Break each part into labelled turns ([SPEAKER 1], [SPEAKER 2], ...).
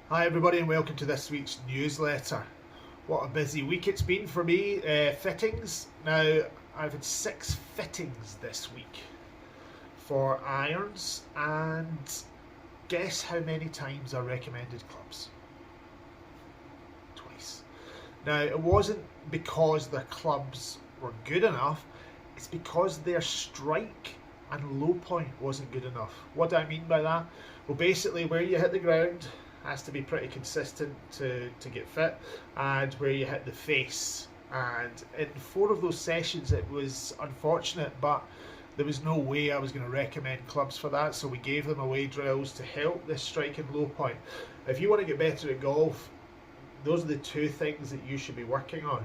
[SPEAKER 1] Hi everybody and welcome to this week's newsletter. What a busy week it's been for me. Fittings. Now I've had 6 fittings this week for irons, and guess how many times I recommended clubs? Twice. Now it wasn't because their clubs were good enough, it's because their strike and low point wasn't good enough. What do I mean by that? Well, basically where you hit the ground has to be pretty consistent to get fit, and where you hit the face. And in 4 of those sessions it was unfortunate, but there was no way I was going to recommend clubs for that, so we gave them away drills to help this strike and low point. If you want to get better at golf, those are the 2 things that you should be working on.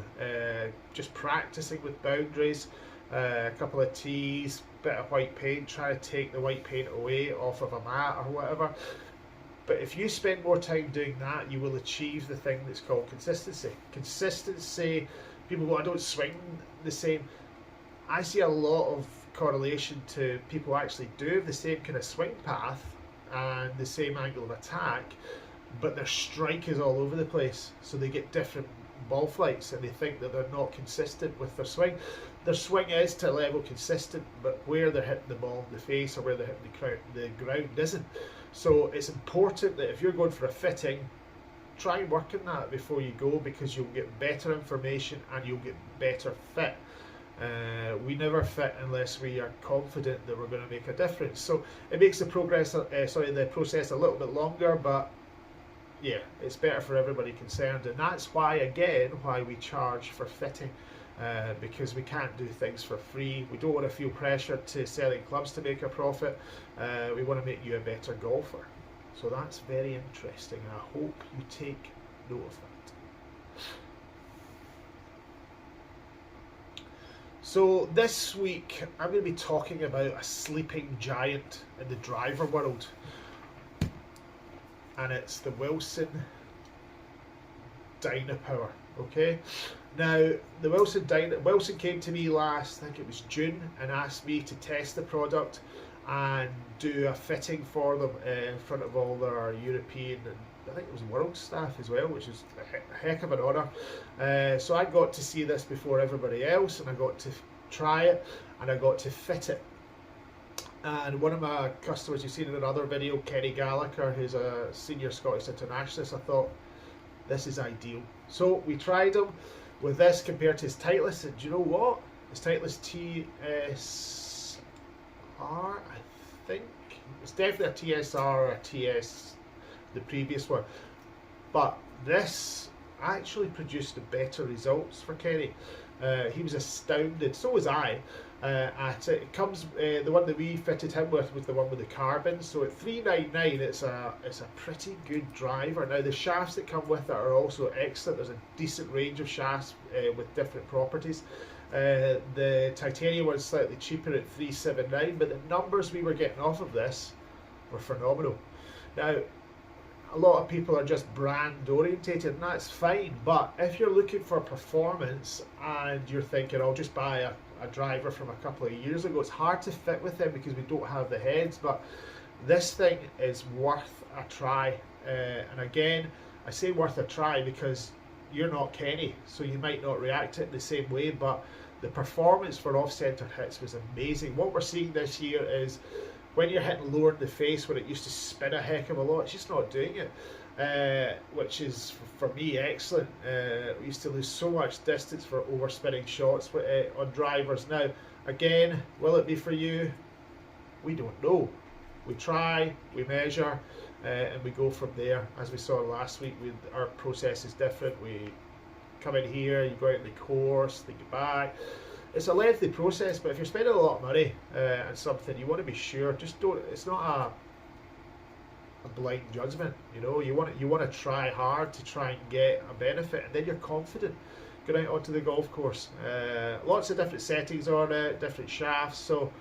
[SPEAKER 1] Just practicing with boundaries, a couple of tees, bit of white paint, try to take the white paint away off of a mat or whatever. But if you spend more time doing that, you will achieve the thing that's called consistency. Consistency, people go, I don't swing the same. I see a lot of correlation to people actually do the same kind of swing path and the same angle of attack, but their strike is all over the place. So they get different ball flights and they think that they're not consistent with their swing. Their swing is to a level consistent, but where they're hitting the ball in the face or where they're hitting the ground isn't. So it's important that if you're going for a fitting, try and work on that before you go, because you'll get better information and you'll get better fit. We never fit unless we are confident that we're going to make a difference. So it makes the the process a little bit longer, but yeah, it's better for everybody concerned, and that's why we charge for fitting. Because we can't do things for free. We don't want to feel pressured to selling clubs to make a profit. We want to make you a better golfer. So that's very interesting, and I hope you take note of that. So this week I'm going to be talking about a sleeping giant in the driver world, and it's the Wilson Dynapower. Okay, now the Wilson came to me last, I think it was June, and asked me to test the product and do a fitting for them in front of all their European and I think it was world staff as well, which is a heck of an honour. So I got to see this before everybody else, and I got to try it and I got to fit it. And one of my customers you've seen in another video, Kenny Gallagher, who's a senior Scottish internationalist, I thought this is ideal. So we tried him with this compared to his Titleist, and do you know what? His Titleist TSR, I think. It's definitely a TSR or a TS, the previous one. But this actually produced better results for Kenny. He was astounded, so was I, at it. It comes, the one that we fitted him with was the one with the carbon. So at $399, it's a pretty good driver. Now the shafts that come with it are also excellent. There's a decent range of shafts with different properties. The titanium one's slightly cheaper at $379, but the numbers we were getting off of this were phenomenal. Now, a lot of people are just brand orientated, and that's fine, but if you're looking for performance and you're thinking I'll just buy a driver from a couple of years ago, it's hard to fit with them because we don't have the heads. But this thing is worth a try, and again I say worth a try because you're not Kenny, so you might not react to it the same way, but the performance for off-centre hits was amazing. What we're seeing this year is when you're hitting lower in the face, where it used to spin a heck of a lot, it's just not doing it, which is, for me, excellent. We used to lose so much distance for overspinning shots on drivers. Now, again, will it be for you? We don't know. We try, we measure, and we go from there. As we saw last week, our process is different. We come in here, you go out in the course, then you back. It's a lengthy process, but if you're spending a lot of money on something, you want to be sure. Just don't. It's not a blind judgment. You know, you want to try hard to try and get a benefit, and then you're confident going out onto the golf course. Lots of different settings on it, different shafts. So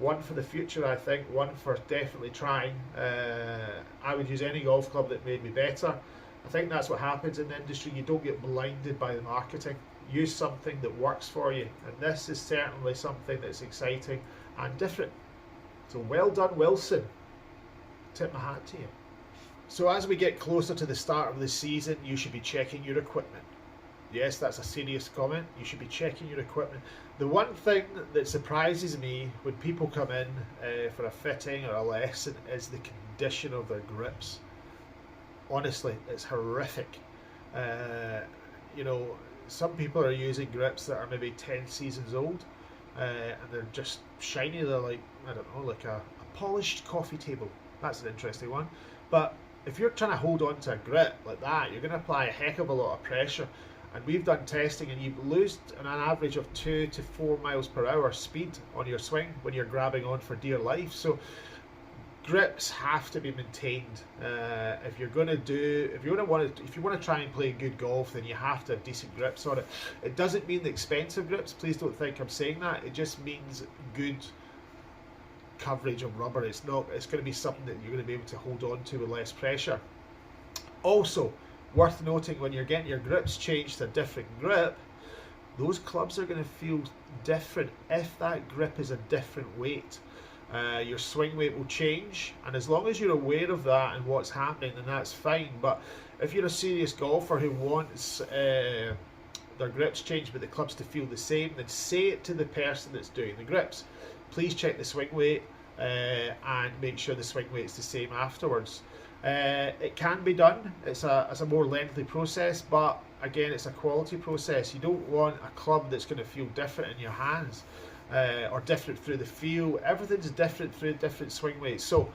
[SPEAKER 1] one for the future, I think. One for definitely trying. I would use any golf club that made me better. I think that's what happens in the industry. You don't get blinded by the marketing. Use something that works for you, and this is certainly something that's exciting and different. So well done, Wilson. Tip my hat to you. So as we get closer to the start of the season, you should be checking your equipment. Yes, that's a serious comment. You should be checking your equipment. The one thing that surprises me when people come in for a fitting or a lesson is the condition of their grips. Honestly, it's horrific. You know, some people are using grips that are maybe 10 seasons old, and they're just shiny. They're like, I don't know, like a polished coffee table. That's an interesting one. But if you're trying to hold on to a grip like that, you're going to apply a heck of a lot of pressure. And we've done testing, and you lose an average of 2 to 4 miles per hour speed on your swing when you're grabbing on for dear life. So grips have to be maintained. If you want to try and play good golf, then you have to have decent grips on it. It doesn't mean the expensive grips. Please don't think I'm saying that. It just means good coverage of rubber. It's going to be something that you're going to be able to hold on to with less pressure. Also, worth noting, when you're getting your grips changed to a different grip, those clubs are going to feel different if that grip is a different weight. Your swing weight will change, and as long as you're aware of that and what's happening, then that's fine. But if you're a serious golfer who wants their grips changed but the clubs to feel the same, then say it to the person that's doing the grips. Please check the swing weight and make sure the swing weight is the same afterwards. It can be done. It's a more lengthy process, but again, it's a quality process. You don't want a club that's going to feel different in your hands or different through the feel. Everything's different through different swing weights. So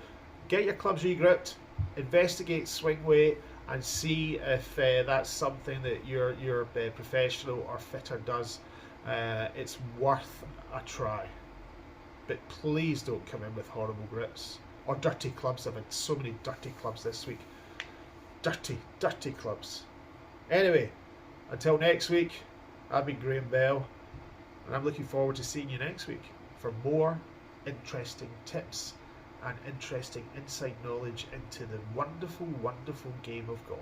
[SPEAKER 1] get your clubs regripped, investigate swing weight, and see if that's something that your professional or fitter does. It's worth a try. But please don't come in with horrible grips or dirty clubs. I've had so many dirty clubs this week. Dirty clubs. Anyway, until next week, I've been Graham Bell, and I'm looking forward to seeing you next week for more interesting tips and interesting inside knowledge into the wonderful, wonderful game of golf.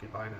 [SPEAKER 1] Goodbye now.